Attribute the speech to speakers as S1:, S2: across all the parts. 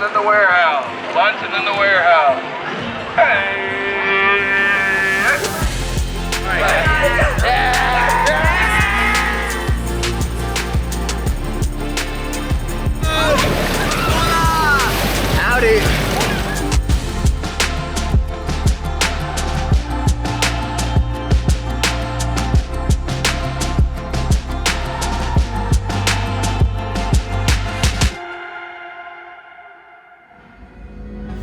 S1: in the warehouse. Lunch is in the warehouse. Hey!
S2: Howdy.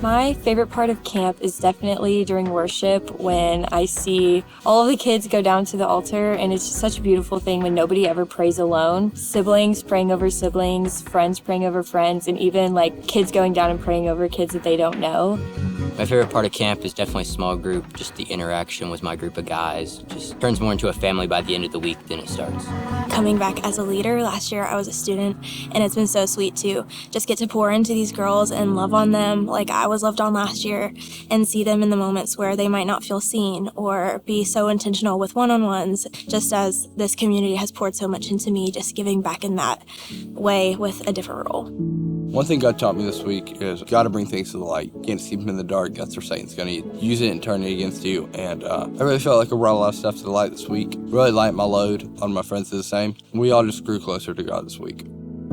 S3: My favorite part of camp is definitely during worship when I see all of the kids go down to the altar, and it's just such a beautiful thing when nobody ever prays alone. Siblings praying over siblings, friends praying over friends, and even like kids going down and praying over kids that they don't know.
S4: My favorite part of camp is definitely small group, just the interaction with my group of guys. Just turns more into a family by the end of the week than it starts.
S5: Coming back as a leader, last year I was a student, and it's been so sweet to just get to pour into these girls and love on them like I was loved on last year, and see them in the moments where they might not feel seen or be so intentional with one-on-ones, just as this community has poured so much into me, just giving back in that way with a different role.
S6: One thing God taught me this week is you got to bring things to the light. You can't keep them in the dark. That's where Satan's going to use it and turn it against you. And I really felt like I brought a lot of stuff to the light this week. Really lightened my load. A lot of my friends did the same. We all just grew closer to God this week.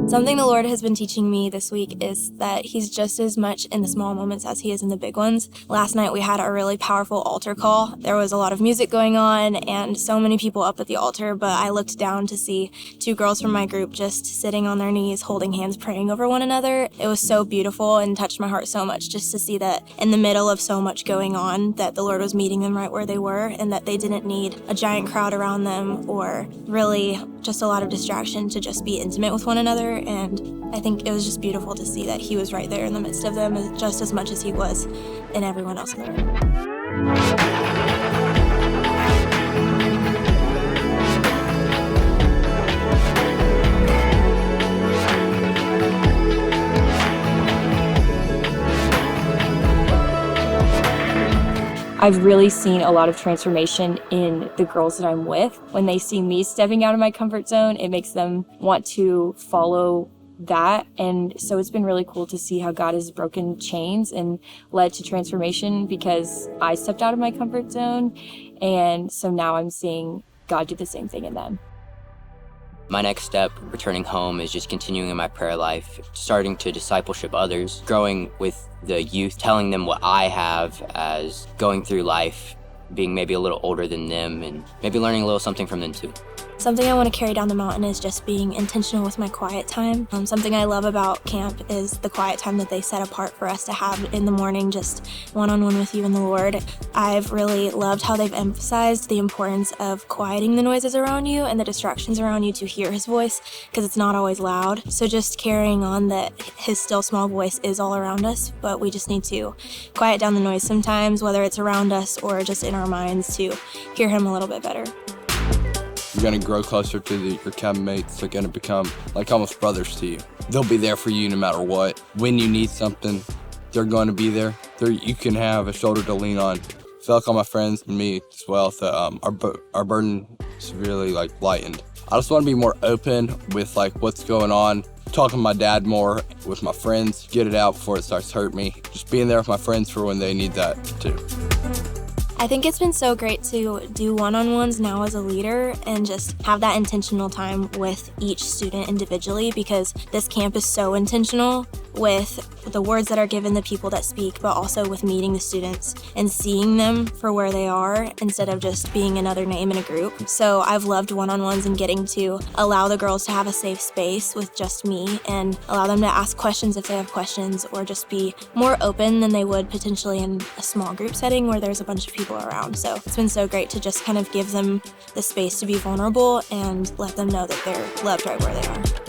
S5: Something the Lord has been teaching me this week is that He's just as much in the small moments as He is in the big ones. Last night we had a really powerful altar call. There was a lot of music going on and so many people up at the altar, but I looked down to see two girls from my group just sitting on their knees, holding hands, praying over one another. It was so beautiful and touched my heart so much just to see that in the middle of so much going on, that the Lord was meeting them right where they were, and that they didn't need a giant crowd around them or really just a lot of distraction to just be intimate with one another. And I think it was just beautiful to see that He was right there in the midst of them just as much as He was in everyone else in the room.
S3: I've really seen a lot of transformation in the girls that I'm with. When they see me stepping out of my comfort zone, it makes them want to follow that. And so it's been really cool to see how God has broken chains and led to transformation because I stepped out of my comfort zone. And so now I'm seeing God do the same thing in them.
S4: My next step, returning home, is just continuing in my prayer life, starting to discipleship others, growing with the youth, telling them what I have as going through life, being maybe a little older than them, and maybe learning a little something from them too.
S5: Something I want to carry down the mountain is just being intentional with my quiet time. Something I love about camp is the quiet time that they set apart for us to have in the morning, just one-on-one with you and the Lord. I've really loved how they've emphasized the importance of quieting the noises around you and the distractions around you to hear His voice, because it's not always loud. So just carrying on that His still small voice is all around us, but we just need to quiet down the noise sometimes, whether it's around us or just in our minds, to hear Him a little bit better.
S6: You're going to grow closer to your cabin mates. They're going to become like almost brothers to you. They'll be there for you no matter what. When you need something, they're going to be there. You can have a shoulder to lean on. I feel like all my friends and me as well, that our burden severely lightened. I just want to be more open with what's going on. Talking to my dad more, with my friends, get it out before it starts to hurt me. Just being there with my friends for when they need that too.
S5: I think it's been so great to do one-on-ones now as a leader and just have that intentional time with each student individually, because this camp is so intentional with the words that are given, the people that speak, but also with meeting the students and seeing them for where they are instead of just being another name in a group. So I've loved one-on-ones and getting to allow the girls to have a safe space with just me and allow them to ask questions if they have questions, or just be more open than they would potentially in a small group setting where there's a bunch of people around. So it's been so great to just kind of give them the space to be vulnerable and let them know that they're loved right where they are.